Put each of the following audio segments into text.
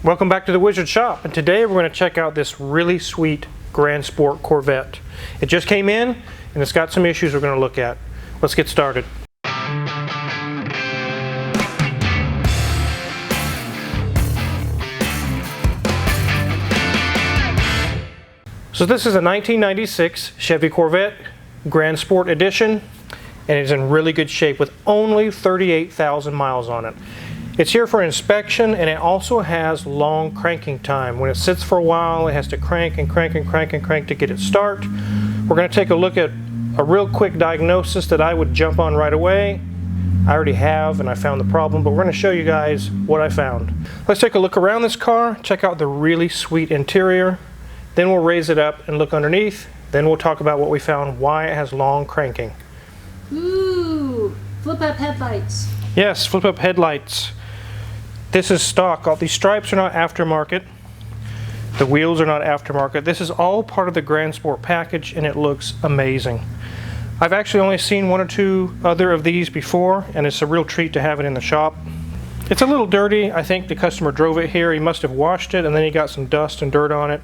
Welcome back to the Wizard Shop, and today we're going to check out this really sweet Grand Sport Corvette. It just came in and it's got some issues we're going to look at. Let's get started. So this is a 1996 Chevy Corvette Grand Sport Edition, and it's in really good shape with only 38,000 miles on it. It's here for inspection, and it also has long cranking time. When it sits for a while, it has to crank and crank and crank and crank to get it start. We're going to take a look at a real quick diagnosis that I would jump on right away. I already have, and I found the problem, but we're going to show you guys what I found. Let's take a look around this car, check out the really sweet interior, then we'll raise it up and look underneath, then we'll talk about what we found, why it has long cranking. Ooh, flip-up headlights. Yes, flip-up headlights. This is stock. All these stripes are not aftermarket. The wheels are not aftermarket. This is all part of the Grand Sport package, and it looks amazing. I've actually only seen one or two other of these before, and it's a real treat to have it in the shop. It's a little dirty. I think the customer drove it here. He must have washed it, and then he got some dust and dirt on it.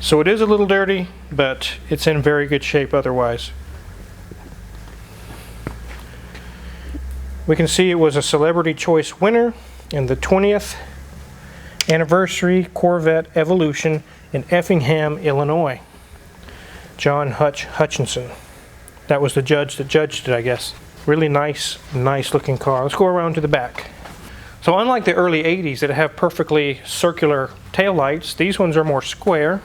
So it is a little dirty, but it's in very good shape otherwise. We can see it was a Celebrity Choice winner in the 20th anniversary Corvette Evolution in Effingham, Illinois. John Hutchinson. That was the judge that judged it, I guess. Really nice looking car. Let's go around to the back. So unlike the early 80s that have perfectly circular taillights, these ones are more square.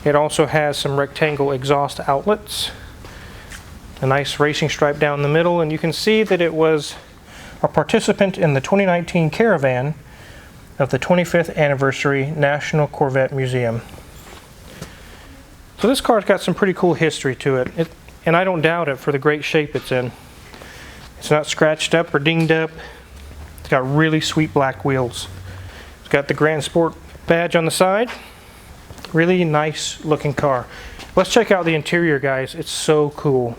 It also has some rectangle exhaust outlets. A nice racing stripe down the middle, and you can see that it was a participant in the 2019 caravan of the 25th anniversary National Corvette Museum. So this car's got some pretty cool history to it, and I don't doubt it for the great shape it's in. It's not scratched up or dinged up. It's got really sweet black wheels. It's got the Grand Sport badge on the side. Really nice looking car. Let's check out the interior, guys. It's so cool.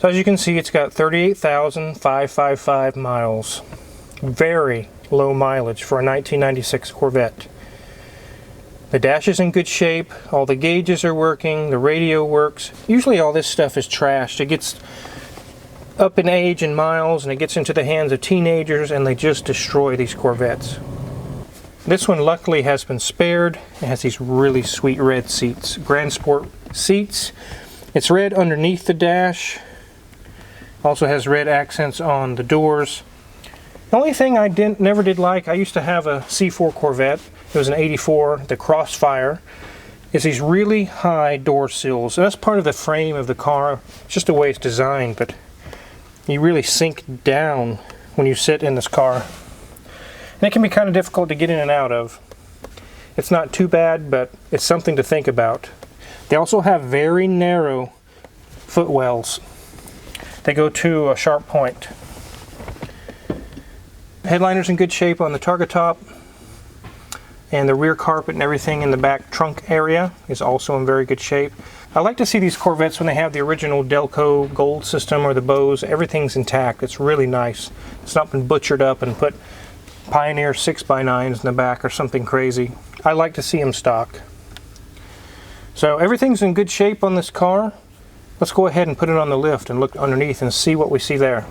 So as you can see, it's got 38,555 miles. Very low mileage for a 1996 Corvette. The dash is in good shape. All the gauges are working. The radio works. Usually all this stuff is trashed. It gets up in age and miles, and it gets into the hands of teenagers, and they just destroy these Corvettes. This one luckily has been spared. It has these really sweet red seats. Grand Sport seats. It's red underneath the dash. Also has red accents on the doors. The only thing I never did like, I used to have a C4 Corvette. It was an 84, the Crossfire. It's these really high door sills. And that's part of the frame of the car. It's just the way it's designed, but you really sink down when you sit in this car. And it can be kind of difficult to get in and out of. It's not too bad, but it's something to think about. They also have very narrow footwells. They go to a sharp point. Headliner's in good shape on the targa top, and the rear carpet and everything in the back trunk area is also in very good shape. I like to see these Corvettes when they have the original Delco gold system or the bows. Everything's intact. It's really nice. It's not been butchered up and put Pioneer 6x9s in the back or something crazy. I like to see them stock. So everything's in good shape on this car. Let's go ahead and put it on the lift and look underneath and see what we see there.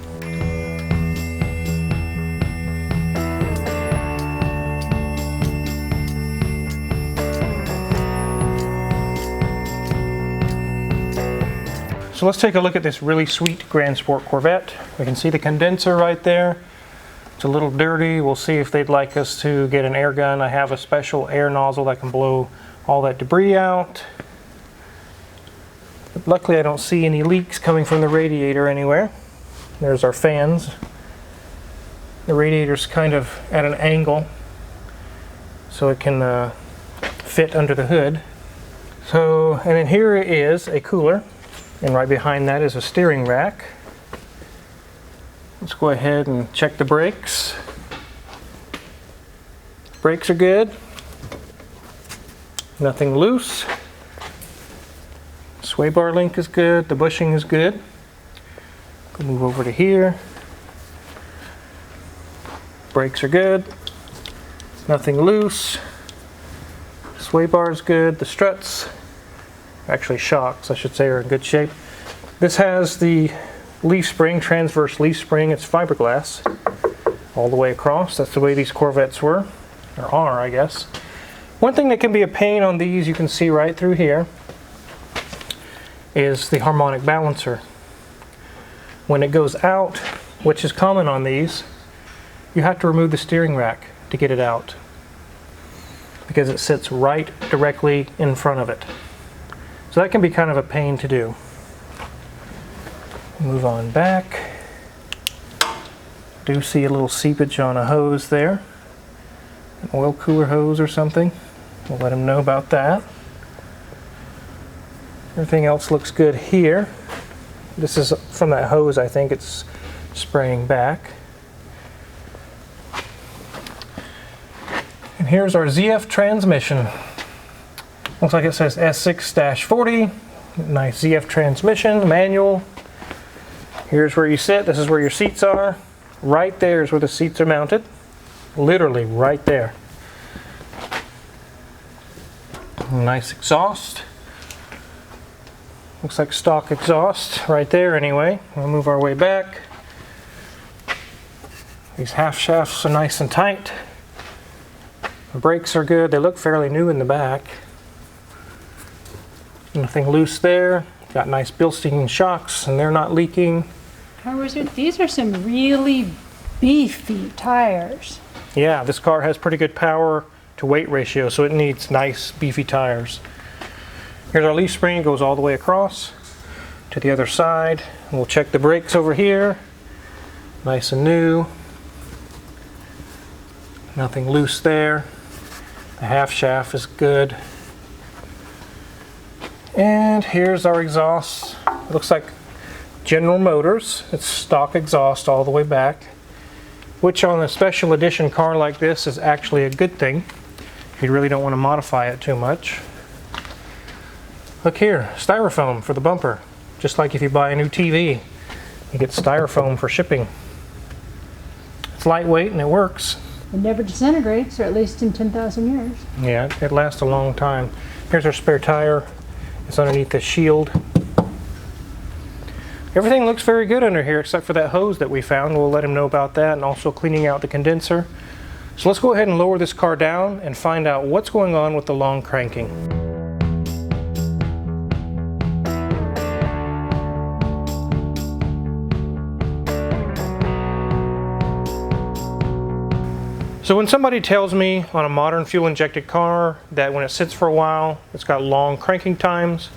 So let's take a look at this really sweet Grand Sport Corvette. We can see the condenser right there. It's a little dirty. We'll see if they'd like us to get an air gun. I have a special air nozzle that can blow all that debris out. But luckily I don't see any leaks coming from the radiator anywhere. There's our fans. The radiator's kind of at an angle so it can fit under the hood. So, and then here is a cooler, and right behind that is a steering rack. Let's go ahead and check the brakes. Brakes are good. Nothing loose. Sway bar link is good. The bushing is good. Go move over to here. Brakes are good. Nothing loose. Sway bar is good. The struts, actually shocks I should say, are in good shape. This has the leaf spring, transverse leaf spring. It's fiberglass all the way across. That's the way these Corvettes were, or are, I guess. One thing that can be a pain on these, you can see right through here, is the harmonic balancer. When it goes out, which is common on these, you have to remove the steering rack to get it out, because it sits right directly in front of it. So that can be kind of a pain to do. Move on back. Do see a little seepage on a hose there. An oil cooler hose or something. We'll let them know about that. Everything else looks good here. This is from that hose, I think it's spraying back. And here's our ZF transmission. Looks like it says S6-40. Nice ZF transmission, manual. Here's where you sit. This is where your seats are. Right there is where the seats are mounted. Literally right there. Nice exhaust. Looks like stock exhaust right there anyway. We'll move our way back. These half shafts are nice and tight. The brakes are good. They look fairly new in the back. Nothing loose there. Got nice Bilstein shocks and they're not leaking. Car Wizard, these are some really beefy tires. Yeah, this car has pretty good power to weight ratio, so it needs nice beefy tires. Here's our leaf spring, goes all the way across to the other side. We'll check the brakes over here. Nice and new. Nothing loose there. The half shaft is good. And here's our exhaust. It looks like General Motors. It's stock exhaust all the way back, which on a special edition car like this is actually a good thing. You really don't want to modify it too much. Look here, styrofoam for the bumper. Just like if you buy a new TV, you get styrofoam for shipping. It's lightweight and it works. It never disintegrates, or at least in 10,000 years. Yeah, it lasts a long time. Here's our spare tire. It's underneath the shield. Everything looks very good under here except for that hose that we found. We'll let him know about that, and also cleaning out the condenser. So let's go ahead and lower this car down and find out what's going on with the long cranking. So when somebody tells me on a modern fuel-injected car that when it sits for a while, it's got long cranking times,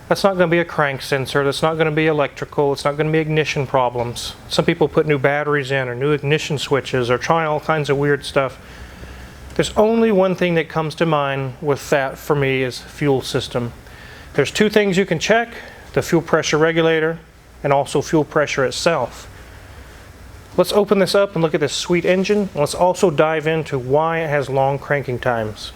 that's not going to be a crank sensor, that's not going to be electrical, it's not going to be ignition problems. Some people put new batteries in or new ignition switches or try all kinds of weird stuff. There's only one thing that comes to mind with that for me is fuel system. There's two things you can check, the fuel pressure regulator and also fuel pressure itself. Let's open this up and look at this sweet engine. Let's also dive into why it has long cranking times.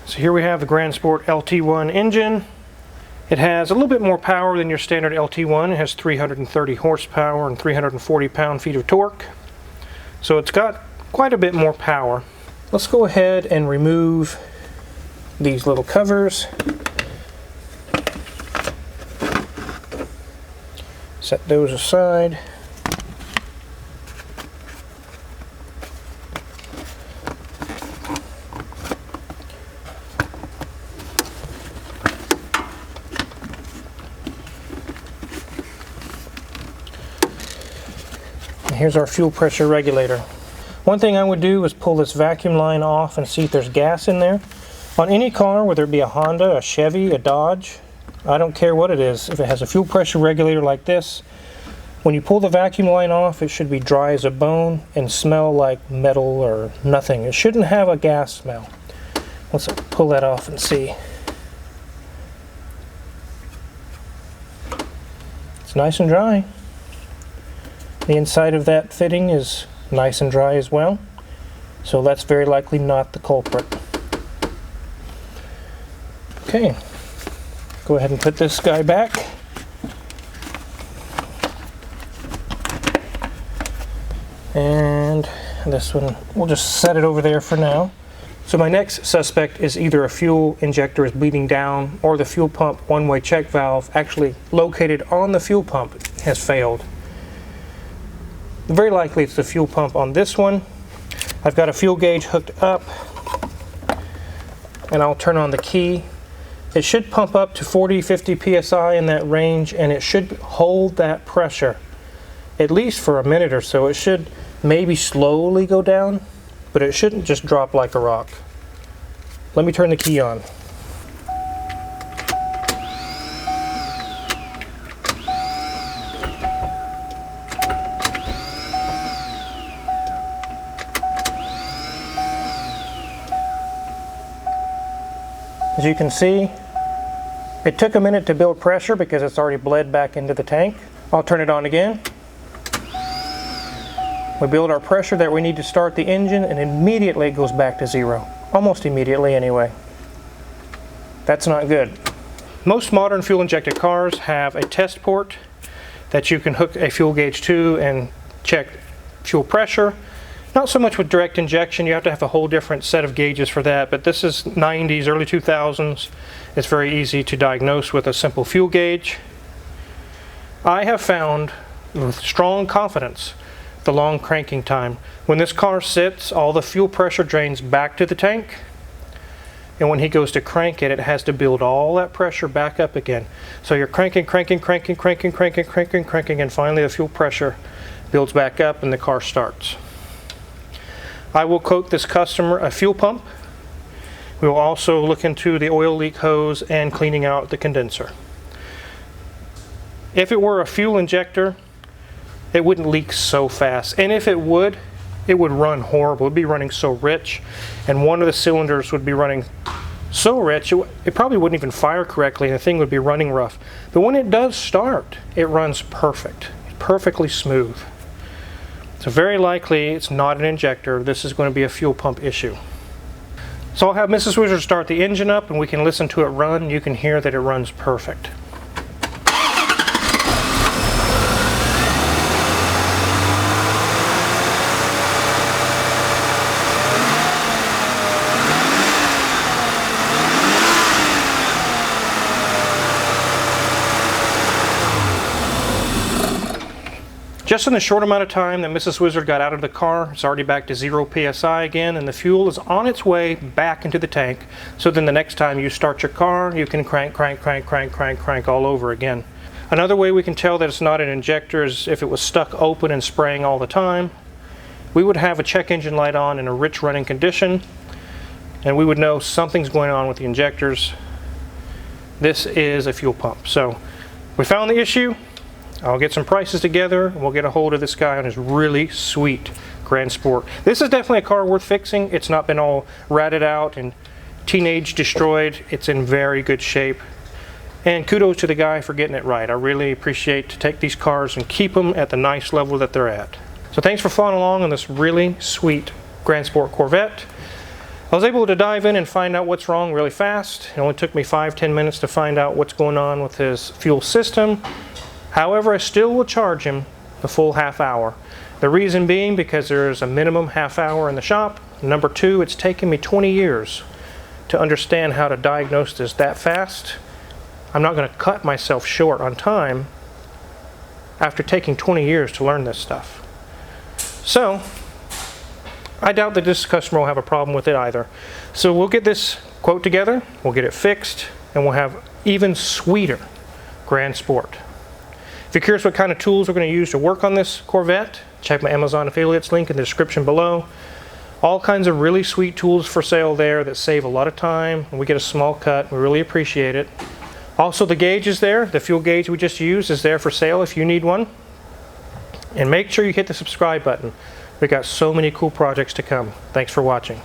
So here we have the Grand Sport LT1 engine. It has a little bit more power than your standard LT1. It has 330 horsepower and 340 pound-feet of torque. So it's got quite a bit more power. Let's go ahead and remove these little covers. Set those aside. And here's our fuel pressure regulator. One thing I would do is pull this vacuum line off and see if there's gas in there. On any car, whether it be a Honda, a Chevy, a Dodge, I don't care what it is, if it has a fuel pressure regulator like this, when you pull the vacuum line off, it should be dry as a bone and smell like metal or nothing. It shouldn't have a gas smell. Let's pull that off and see. It's nice and dry. The inside of that fitting is nice and dry as well, so that's very likely not the culprit. Okay. Go ahead and put this guy back. And this one, we'll just set it over there for now. So my next suspect is either a fuel injector is bleeding down or the fuel pump one-way check valve actually located on the fuel pump has failed. Very likely it's the fuel pump on this one. I've got a fuel gauge hooked up and I'll turn on the key. It should pump up to 40-50 psi in that range, and it should hold that pressure at least for a minute or so. It should maybe slowly go down, but it shouldn't just drop like a rock. Let me turn the key on. As you can see, it took a minute to build pressure because it's already bled back into the tank. I'll turn it on again. We build our pressure that we need to start the engine, and immediately it goes back to zero. Almost immediately anyway. That's not good. Most modern fuel injected cars have a test port that you can hook a fuel gauge to and check fuel pressure. Not so much with direct injection, you have to have a whole different set of gauges for that, but this is 90s, early 2000s. It's very easy to diagnose with a simple fuel gauge. I have found with strong confidence the long cranking time. When this car sits, all the fuel pressure drains back to the tank, and when he goes to crank it, it has to build all that pressure back up again. So you're cranking, and finally the fuel pressure builds back up and the car starts. I will quote this customer a fuel pump. We will also look into the oil leak hose and cleaning out the condenser. If it were a fuel injector, it wouldn't leak so fast. And if it would run horrible. It would be running so rich, and one of the cylinders would be running so rich, it probably wouldn't even fire correctly, and the thing would be running rough. But when it does start, it runs perfect, perfectly smooth. So very likely it's not an injector. This is going to be a fuel pump issue. So I'll have Mrs. Wizard start the engine up and we can listen to it run. You can hear that it runs perfect. Just in the short amount of time that Mrs. Wizard got out of the car, it's already back to 0 psi again, and the fuel is on its way back into the tank. So then the next time you start your car, you can crank all over again. Another way we can tell that it's not an injector is if it was stuck open and spraying all the time. We would have a check engine light on in a rich running condition, and we would know something's going on with the injectors. This is a fuel pump. So we found the issue. I'll get some prices together and we'll get a hold of this guy on his really sweet Grand Sport. This is definitely a car worth fixing. It's not been all ratted out and teenage destroyed. It's in very good shape. And kudos to the guy for getting it right. I really appreciate to take these cars and keep them at the nice level that they're at. So thanks for following along on this really sweet Grand Sport Corvette. I was able to dive in and find out what's wrong really fast. It only took me 5-10 minutes to find out what's going on with his fuel system. However, I still will charge him the full half hour. The reason being because there's a minimum half hour in the shop. Number two, it's taken me 20 years to understand how to diagnose this that fast. I'm not going to cut myself short on time after taking 20 years to learn this stuff. So, I doubt that this customer will have a problem with it either. So we'll get this quote together, we'll get it fixed, and we'll have even sweeter Grand Sport. If you're curious what kind of tools we're going to use to work on this Corvette, check my Amazon affiliates link in the description below. All kinds of really sweet tools for sale there that save a lot of time, and we get a small cut. We really appreciate it. Also, the gauge is there. The fuel gauge we just used is there for sale if you need one. And make sure you hit the subscribe button. We've got so many cool projects to come. Thanks for watching.